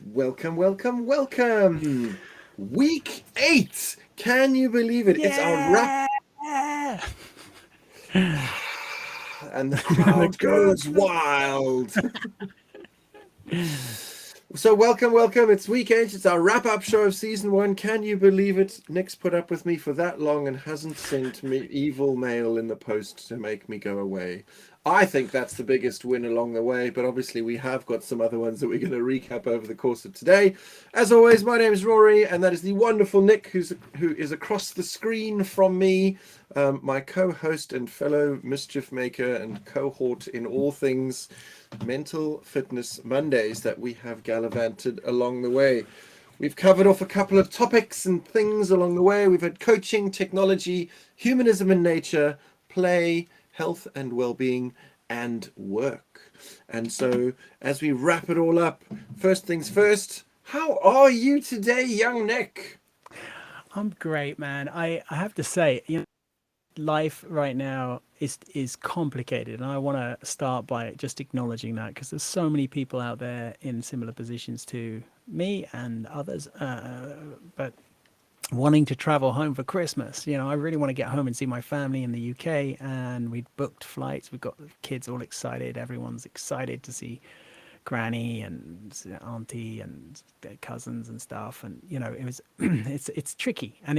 Welcome, welcome, welcome. Week 8. Can you believe it? It's our wrap, Yeah. and the The crowd goes crowd. wild. So, welcome, welcome. It's week 8. It's our wrap up show of season 1. Can you believe it? Nick's put up with me for that long and hasn't sent me evil mail in the post to make me go away. I think that's the biggest win along the way, but obviously we have got some other ones that we're going to recap over the course of today. As always, my name is Rory, and that is the wonderful Nick, who is across the screen from me, my co-host and fellow mischief maker and cohort in all things Mental Fitness Mondays that we have gallivanted along the way. We've covered off a couple of topics and things along the way. We've had coaching, technology, humanism and nature, play, health and well-being, and work. And so, as we wrap it all up, first things first, how are you today, young Nick? I'm great, man. I have to say, life right now is complicated, and I want to start by just acknowledging that because there's so many people out there in similar positions to me and others, but wanting to travel home for Christmas. I really want to get home and see my family in the UK, and we booked flights. We've got the kids all excited. Everyone's excited to see granny and auntie and their cousins and stuff. And it was it's tricky, and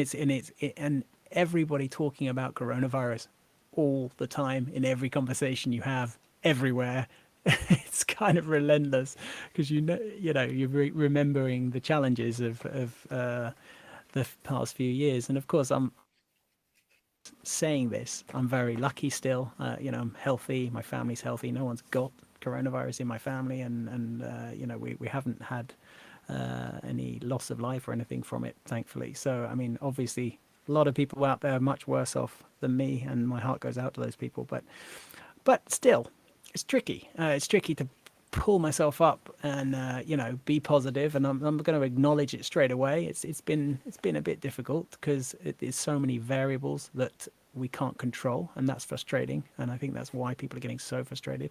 and everybody talking about coronavirus all the time in every conversation you have everywhere. It's kind of relentless because you're remembering the challenges of the past few years. And of course, I'm saying this, I'm very lucky still. I'm healthy. My family's healthy. No one's got coronavirus in my family, and we haven't had any loss of life or anything from it, thankfully. So, I mean, obviously, a lot of people out there are much worse off than me, and my heart goes out to those people. But still, it's tricky. It's tricky to pull myself up and be positive, and I'm going to acknowledge it straight away. It's been a bit difficult because there's so many variables that we can't control, and that's frustrating. And I think that's why people are getting so frustrated.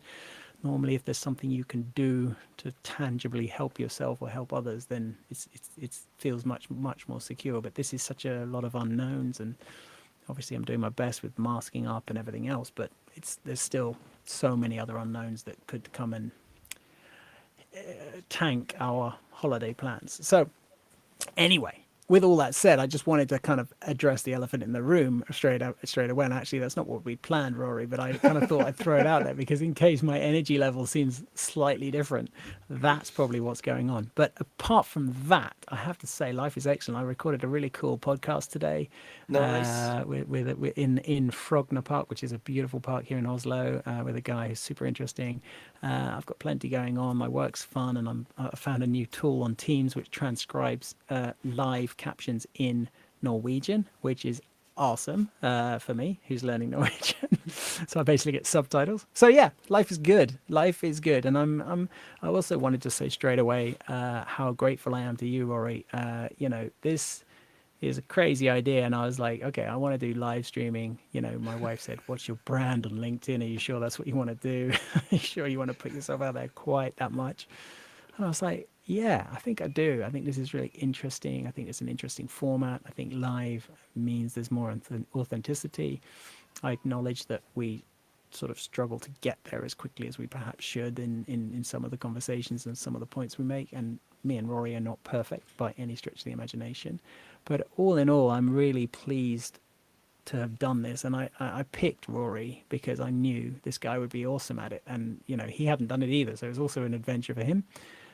Normally, if there's something you can do to tangibly help yourself or help others, then it feels much more secure. But this is such a lot of unknowns, and obviously I'm doing my best with masking up and everything else, but there's still so many other unknowns that could come and tank our holiday plans. So anyway, with all that said, I just wanted to kind of address the elephant in the room straight away. And actually, that's not what we planned, Rory, but I kind of thought I'd throw it out there because in case my energy level seems slightly different, that's probably what's going on. But apart from that, I have to say, life is excellent. I recorded a really cool podcast today Nice. with in Frogner Park, which is a beautiful park here in Oslo, with a guy who's super interesting. I've got plenty going on. My work's fun, and I found a new tool on Teams which transcribes live captions in Norwegian, which is awesome for me, who's learning Norwegian. So I basically get subtitles. So yeah, life is good. Life is good, and I also wanted to say straight away how grateful I am to you, Rory. This is a crazy idea, and I was like, okay, I want to do live streaming. My wife said, what's your brand on LinkedIn? Are you sure that's what you want to do? Are you sure you want to put yourself out there quite that much? And I was like, yeah, I think I do. I think this is really interesting. I think it's an interesting format. I think live means there's more authenticity. I acknowledge that we sort of struggle to get there as quickly as we perhaps should in some of the conversations and some of the points we make. And me and Rory are not perfect by any stretch of the imagination. But all in all, I'm really pleased to have done this. And I picked Rory because I knew this guy would be awesome at it. And, he hadn't done it either. So it was also an adventure for him.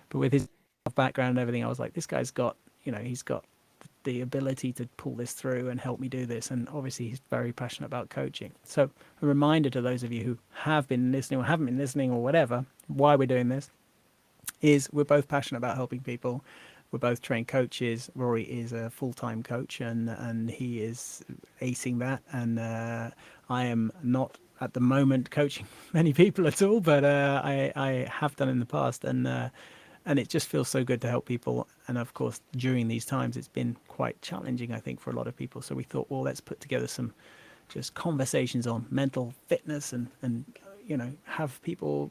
But with his background and everything, I was like, this guy's got, he's got the ability to pull this through and help me do this. And obviously, he's very passionate about coaching. So, a reminder to those of you who have been listening or haven't been listening or whatever, why we're doing this is we're both passionate about helping people. We're both trained coaches. Rory is a full-time coach, and he is acing that. And I am not at the moment coaching many people at all, but I have done in the past, and it just feels so good to help people. And of course, during these times, it's been quite challenging, I think, for a lot of people. So we thought, well, let's put together some just conversations on mental fitness and have people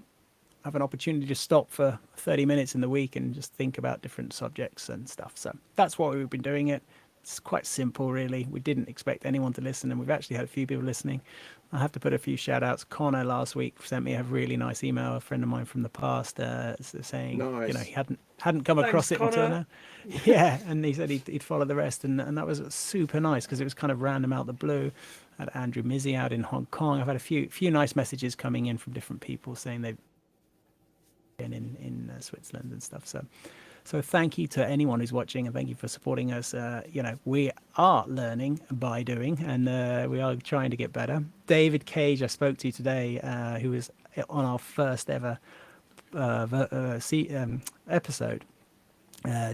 have an opportunity to stop for 30 minutes in the week and just think about different subjects and stuff. So that's why we've been doing it. It's quite simple, really. We didn't expect anyone to listen, and we've actually had a few people listening. I have to put a few shout outs. Connor last week sent me a really nice email, a friend of mine from the past, saying, you know, Nice. he hadn't come Thanks, across it until Connor. now. Yeah, and he said he'd follow the rest, and that was super nice because it was kind of random out the blue. I had Andrew Mizzy out in Hong Kong. I've had a few nice messages coming in from different people saying they've been in Switzerland and stuff. So thank you to anyone who's watching, and thank you for supporting us. You know, we are learning by doing, and we are trying to get better. David Cage, I spoke to today, who was on our first ever episode.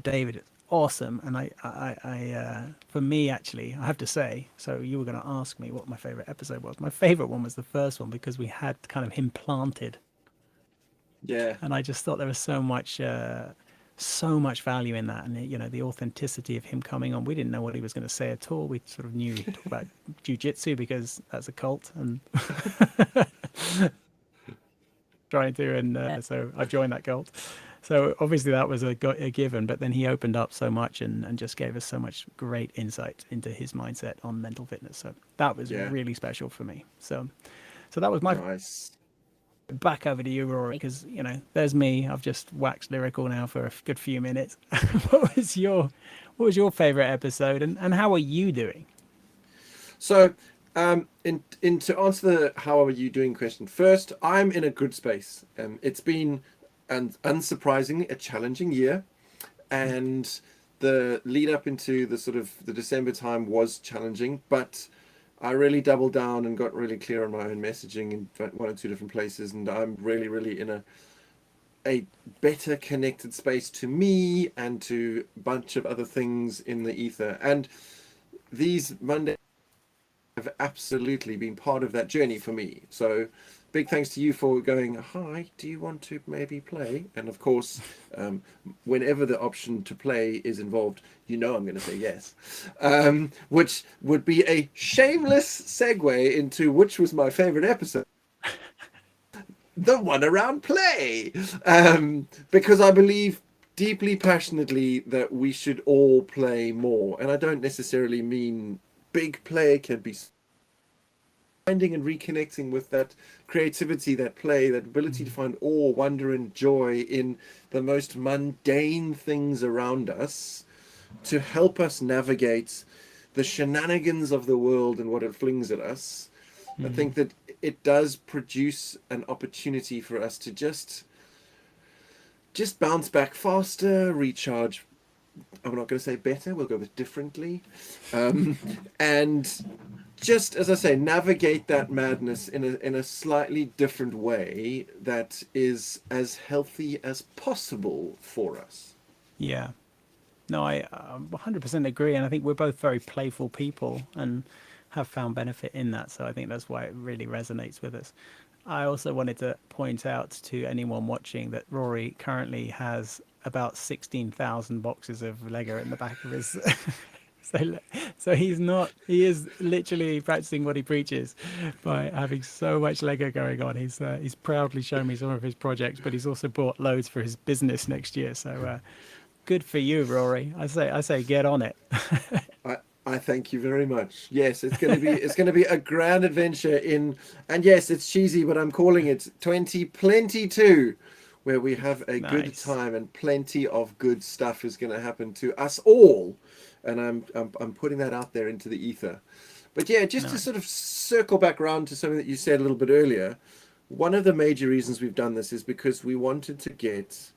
David is awesome, and for me, actually, I have to say. So you were going to ask me what my favorite episode was. My favorite one was the first one because we had kind of him planted, Yeah. and I just thought there was so much value in that, and you know, the authenticity of him coming on. We didn't know what he was going to say at all. We sort of knew he'd talk about jujitsu because that's a cult, and trying to, and so I joined that cult. So obviously that was a given, but then he opened up so much and just gave us so much great insight into his mindset on mental fitness. So that was Yeah. really special for me. So that was my Nice. back over to you, Rory, because you know, there's me. I've just waxed lyrical now for a good few minutes. what was your favorite episode, and how are you doing? So, in to answer the "how are you doing" question first, I'm in a good space. It's been, and unsurprisingly, a challenging year, and the lead up into the sort of the December time was challenging, but I really doubled down and got really clear on my own messaging in one or two different places, and I'm really, really in a better connected space to me and to a bunch of other things in the ether. And these Mondays have absolutely been part of that journey for me. So big thanks to you for going, hi, do you want to maybe play? And of course, whenever the option to play is involved, you know I'm going to say yes. Which would be a shameless segue into which was my favorite episode. The one around play. Because I believe deeply passionately that we should all play more. And I don't necessarily mean big play, can be finding and reconnecting with that creativity, that play, that ability to find awe, wonder, and joy in the most mundane things around us to help us navigate the shenanigans of the world and what it flings at us. I think that it does produce an opportunity for us to just bounce back faster, recharge. I'm not going to say better, we'll go with differently. And just, as I say, navigate that madness in a slightly different way that is as healthy as possible for us. Yeah. No, I 100% agree, and I think we're both very playful people and have found benefit in that. So I think that's why it really resonates with us. I also wanted to point out to anyone watching that Rory currently has about 16,000 boxes of Lego in the back of his. So he is literally practicing what he preaches by having so much Lego going on. He's proudly shown me some of his projects, but he's also bought loads for his business next year. So good for you, Rory. I say get on it. I, I thank you very much. Yes, it's going to be a grand adventure and yes, it's cheesy, but I'm calling it 2022, where we have a good Nice. time and plenty of good stuff is going to happen to us all, and I'm putting that out there into the ether. But yeah, just to Nice. sort of circle back around to something that you said a little bit earlier, one of the major reasons we've done this is because we wanted to get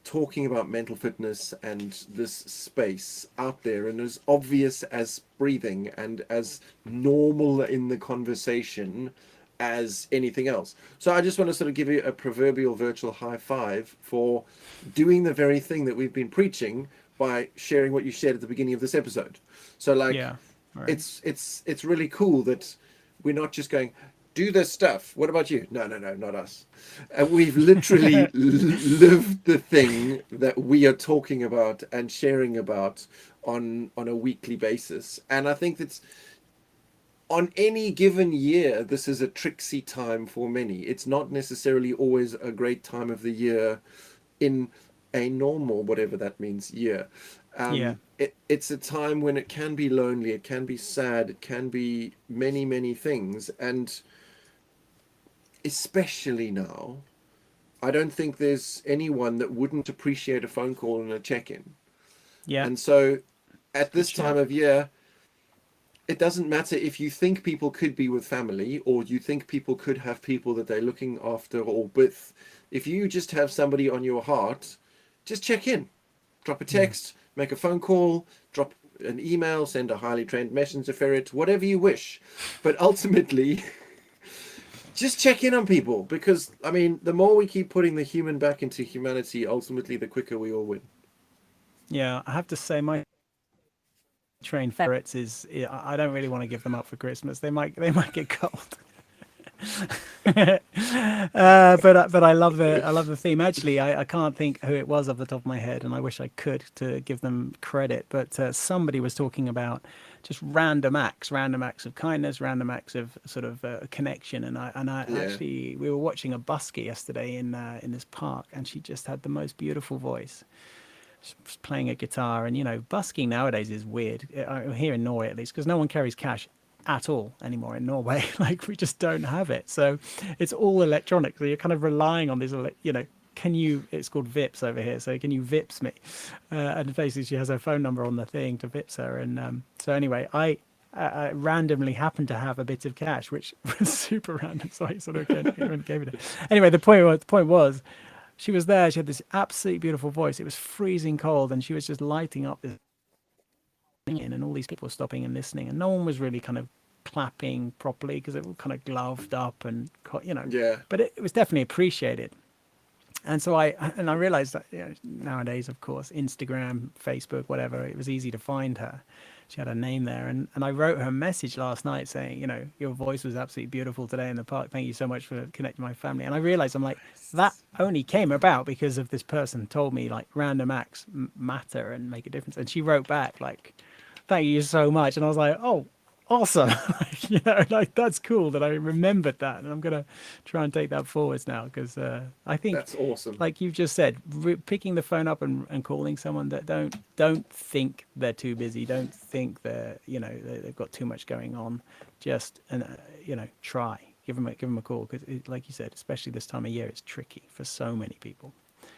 talking about mental fitness and this space out there and as obvious as breathing and as normal in the conversation as anything else. So I just want to sort of give you a proverbial virtual high five for doing the very thing that we've been preaching by sharing what you shared at the beginning of this episode. So like Yeah. Right. it's really cool that we're not just going, do this stuff. What about you? No, not us. And we've literally lived the thing that we are talking about and sharing about on a weekly basis. And I think that's on any given year, this is a tricksy time for many. It's not necessarily always a great time of the year in a normal, whatever that means, year. Yeah. It's a time when it can be lonely, it can be sad, it can be many, many things. And especially now, I don't think there's anyone that wouldn't appreciate a phone call and a check-in. Yeah. And so at Good this time shout. of year, it doesn't matter if you think people could be with family or you think people could have people that they're looking after or with. If you just have somebody on your heart, just check in, drop a Yeah. text, make a phone call, drop an email, send a highly trained messenger ferret, whatever you wish. But ultimately, just check in on people because, I mean, the more we keep putting the human back into humanity, ultimately, the quicker we all win. Yeah. I have to say, my trained ferrets is I don't really want to give them up for Christmas. They might get cold. But I love the theme. Actually, I can't think who it was off the top of my head, and I wish I could to give them credit. But somebody was talking about just random acts of kindness, random acts of sort of connection. And I Yeah, actually we were watching a buskie yesterday in this park, and she just had the most beautiful voice. She was playing a guitar, and busking nowadays is weird here in Norway at least because no one carries cash at all anymore in Norway. Like we just don't have it, so it's all electronic. So you're kind of relying on this. Can you? It's called Vips over here. So can you Vips me? And basically, she has her phone number on the thing to Vips her. And so anyway, I randomly happened to have a bit of cash, which was super random. So I sort of gave it. Anyway, the point was, she was there. She had this absolutely beautiful voice. It was freezing cold, and she was just lighting up this in, and all these people were stopping and listening, and no one was really kind of clapping properly because it was kind of gloved up and yeah, but it was definitely appreciated. And so I realized that nowadays, of course, Instagram, Facebook, whatever, it was easy to find her. She had her name there, and I wrote her a message last night saying, your voice was absolutely beautiful today in the park. Thank you so much for connecting with my family. And I realized I'm like, that only came about because of this person told me like random acts matter and make a difference. And she wrote back like, thank you so much. And I was like, oh, awesome. Like that's cool that I remembered that. And I'm going to try and take that forwards now because I think, that's awesome. like you've just said, picking the phone up and calling someone that don't think they're too busy, don't think they've got too much going on, just and try give them a call because like you said, especially this time of year, it's tricky for so many people,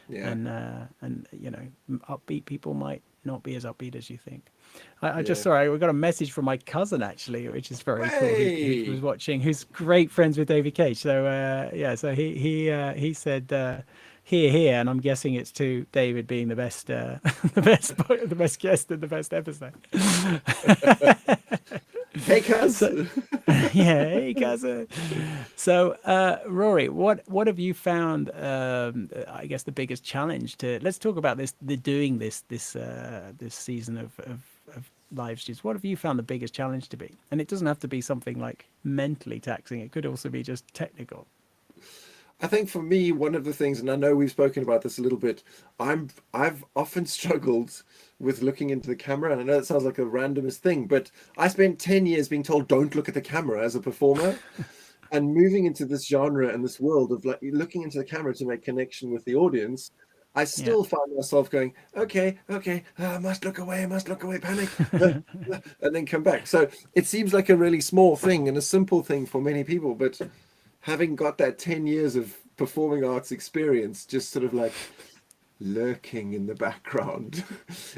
Yeah, and upbeat people might not be as upbeat as you think. I just yeah. sorry, we got a message from my cousin actually, which is very cool. Who was Hey! watching? Who's great friends with David Cage. So yeah, so he said here here, and I'm guessing it's to David being the best the best guest and the best episode. Hey, cuz! So yeah, hey cousin. So Rory, what have you found? I guess the biggest challenge to let's talk about doing this season of live streams. What have you found the biggest challenge to be? And it doesn't have to be something like mentally taxing. It could also be just technical. I think for me, one of the things, and I know we've spoken about this a little bit, I've often struggled with looking into the camera, and I know it sounds like a randomest thing, but I spent 10 years being told don't look at the camera as a performer, and moving into this genre and this world of like looking into the camera to make connection with the audience. I Yeah. still find myself going, okay, okay, I must look away, panic, and then come back. So it seems like a really small thing and a simple thing for many people, but having got that 10 years of performing arts experience, just sort of like lurking in the background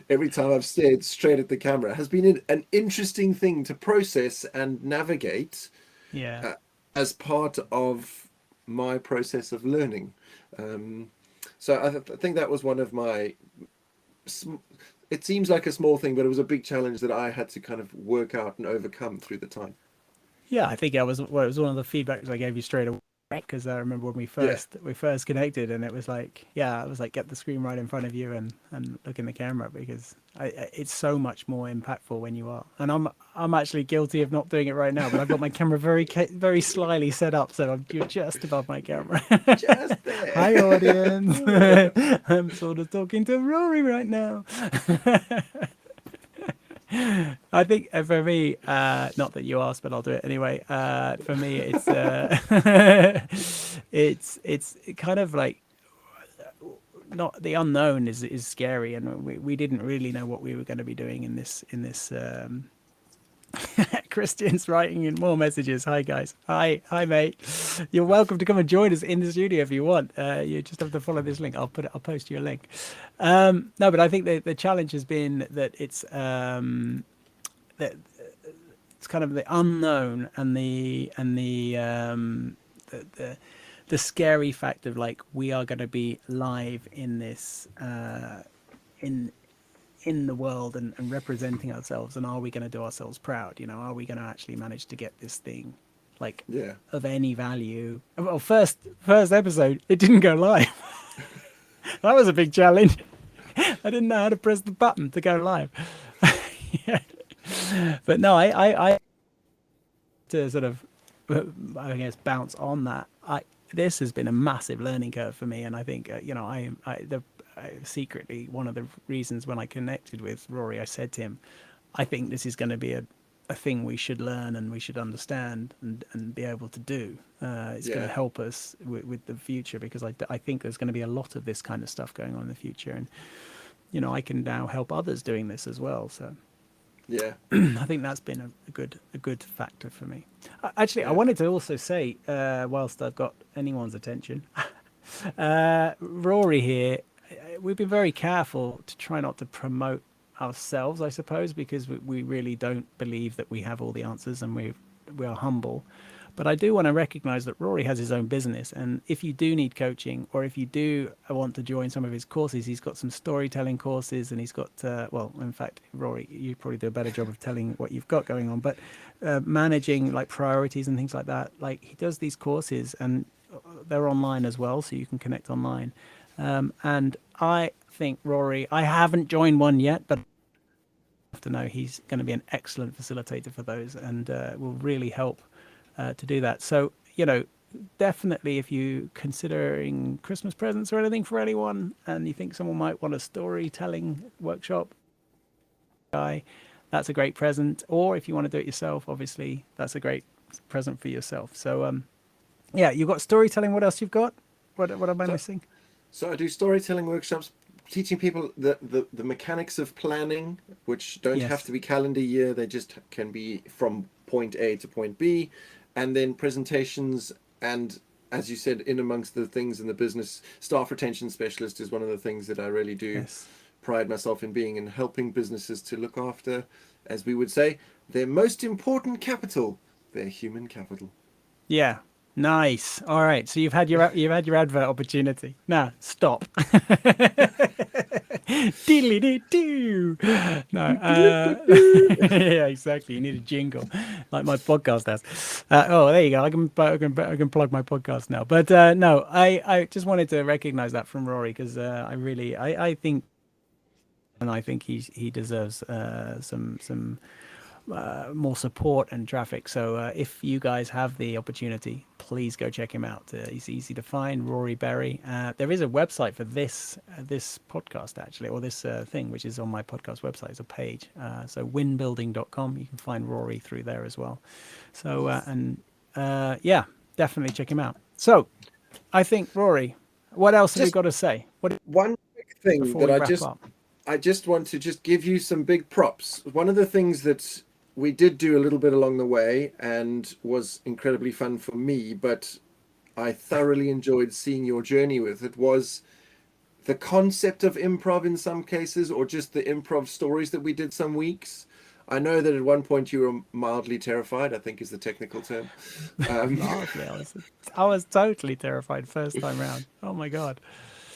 every time I've stared straight at the camera has been an interesting thing to process and navigate Yeah. uh, as part of my process of learning. Um, so I think that was one of my. It seems like a small thing, but it was a big challenge that I had to kind of work out and overcome through the time. Yeah, I think it was one of the feedbacks I gave you straight away because I remember when we Yeah, first connected, and it was like, yeah, it was like get the screen right in front of you and look in the camera because it's so much more impactful when you are. And I'm actually guilty of not doing it right now, but I've got my camera very slyly set up so you're just above my camera. just there. Hi, audience. I'm sort of talking to Rory right now. I think for me, not that you asked, but I'll do it anyway. For me, it's it's kind of like not the unknown is scary, and we didn't really know what we were going to be doing in this. Christian's writing in more messages. Hi guys. Hi mate. You're welcome to come and join us in the studio if you want. You just have to follow this link. I'll post you a link. No, but I think the challenge has been that that it's kind of the unknown and the scary fact of like we are going to be live in this in the world and representing ourselves, and are we going to do ourselves proud? Are we going to actually manage to get this thing like Yeah. of any value? Well, first episode it didn't go live. That was a big challenge. I didn't know how to press the button to go live. Yeah. But no, I to sort of I guess bounce on that. This has been a massive learning curve for me, and I think secretly one of the reasons when I connected with Rory, I said to him, I think this is going to be a thing we should learn and we should understand and be able to do. It's going to help us with the future, because I think there's going to be a lot of this kind of stuff going on in the future, and I can now help others doing this as well. So Yeah. I think that's been a good factor for me. Actually, I wanted to also say, whilst I've got anyone's attention, Rory here, we've been very careful to try not to promote ourselves, I suppose, because we really don't believe that we have all the answers, and we are humble. But I do want to recognize that Rory has his own business, and if you do need coaching, or if you do want to join some of his courses, he's got some storytelling courses, and he's got well, in fact, Rory, you probably do a better job of telling what you've got going on, but managing like priorities and things like that. Like, he does these courses, and they're online as well, so you can connect online. And I think Rory, I haven't joined one yet, but I have to know he's going to be an excellent facilitator for those, and will really help to do that. So, definitely if you considering Christmas presents or anything for anyone, and you think someone might want a storytelling workshop, that's a great present. Or if you want to do it yourself, obviously that's a great present for yourself. So, yeah, you've got storytelling. What else you've got? What am I So, missing? so I do storytelling workshops, teaching people the mechanics of planning, which don't have Yes. to be calendar year. They just can be from point A to point B, and then presentations. And as you said, in amongst the things in the business, staff retention specialist is one of the things that I really do Yes. pride myself in being, and helping businesses to look after, as we would say, their most important capital, their human capital. Yeah. Nice. All right. So you've had your advert opportunity. Now stop. Diddly doo doo. No. Yeah, exactly. You need a jingle, like my podcast has. Oh, there you go. I can plug my podcast now. But no, I just wanted to recognize that from Rory, because I think, and I think he deserves some more support and traffic. So if you guys have the opportunity, please go check him out. He's easy to find, Rory Berry. There is a website for this podcast, actually, or this thing, which is on my podcast website. It's a page. So winbuilding.com. You can find Rory through there as well. So yeah, definitely check him out. So I think, Rory, what else have we Just got to say? What one quick thing before that we I wrap just up? I just want to just give you some big props. One of the things that we did do a little bit along the way and was incredibly fun for me, but I thoroughly enjoyed seeing your journey with it, was the concept of improv in some cases, or just the improv stories that we did some weeks. I know that at one point you were mildly terrified, I think is the technical term. Mildly, I was totally terrified first time round. Oh my god.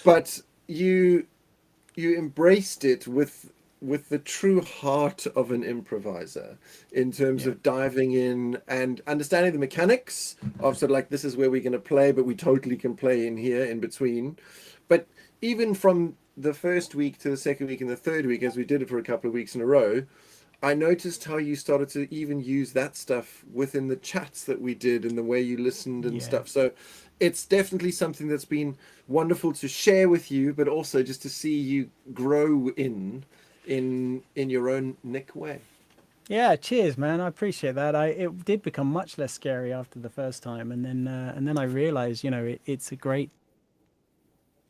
But you embraced it with the true heart of an improviser, in terms Yeah. of diving in and understanding the mechanics of sort of like, this is where we're going to play, but we totally can play in here in between. But even from the first week to the second week and the third week, as we did it for a couple of weeks in a row, I noticed how you started to even use that stuff within the chats that we did, and the way you listened and Yeah. stuff. So it's definitely something that's been wonderful to share with you, but also just to see you grow in. in your own Nick way. Yeah, cheers, man. I appreciate that. It did become much less scary after the first time, and then I realized, it's a great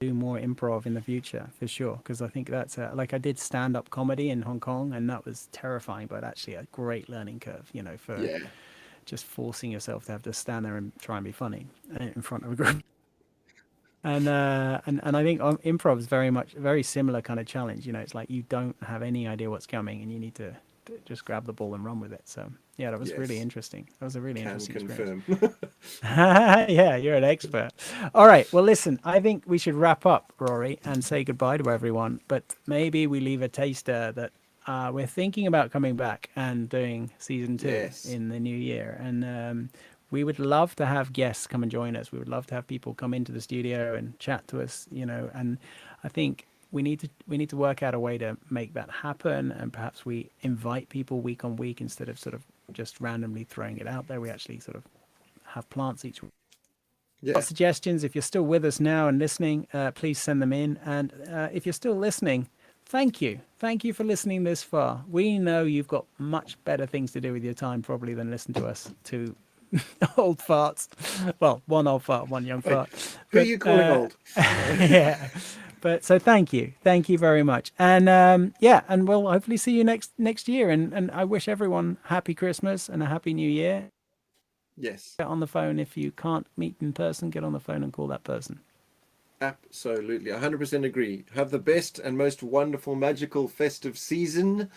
do more improv in the future for sure, because I think that's like I did stand up comedy in Hong Kong, and that was terrifying, but actually a great learning curve, for Yeah. just forcing yourself to have to stand there and try and be funny in front of a group. And I think improv is very similar kind of challenge. It's like you don't have any idea what's coming, and you need to just grab the ball and run with it. So yeah, that was really Yes. interesting. That was a really Can interesting experience. confirm. Yeah, you're an expert. All right. Well, listen, I think we should wrap up, Rory, and say goodbye to everyone. But maybe we leave a taster that we're thinking about coming back and doing season two Yes. in the new year. And we would love to have guests come and join us. We would love to have people come into the studio and chat to us, and I think we need to work out a way to make that happen, and perhaps we invite people week on week instead of sort of just randomly throwing it out there. We actually sort of have plants each week. Yeah. Suggestions, if you're still with us now and listening, please send them in. And if you're still listening, thank you for listening this far. We know you've got much better things to do with your time probably than listen to us two old farts. Well, one old fart, one young Wait, fart. who are But you calling old? yeah, but so thank you very much. And yeah, and we'll hopefully see you next year. And I wish everyone happy Christmas and a happy New Year. Yes. Get on the phone if you can't meet in person. Get on the phone and call that person. Absolutely, 100% agree. Have the best and most wonderful, magical, festive season.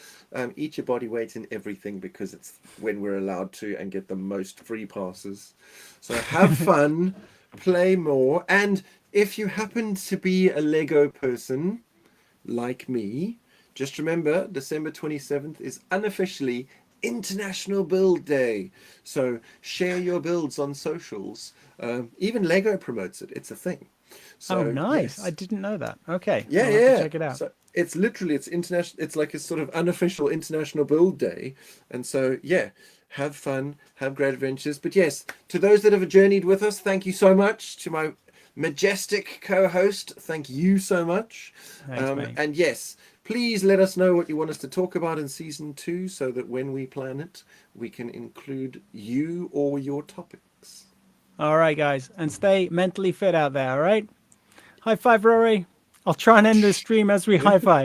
Eat your body weight in everything because it's when we're allowed to and get the most free passes. So have fun, play more, and if you happen to be a Lego person like me, just remember December 27th is unofficially International Build Day. So share your builds on socials. Even Lego promotes it, it's a thing. Oh, So nice! I yes, didn't know that. Okay, yeah, I'll have to yeah. check it out. So it's international. It's like a sort of unofficial International Build Day, and so yeah, have fun, have great adventures. But yes, to those that have journeyed with us, thank you so much. To my majestic co-host, thank you so much. Thanks, mate. And yes, please let us know what you want us to talk about in season two, so that when we plan it, we can include you or your topics. All right, guys, and stay mentally fit out there. All right. High five, Rory. I'll try and end this stream as we high five.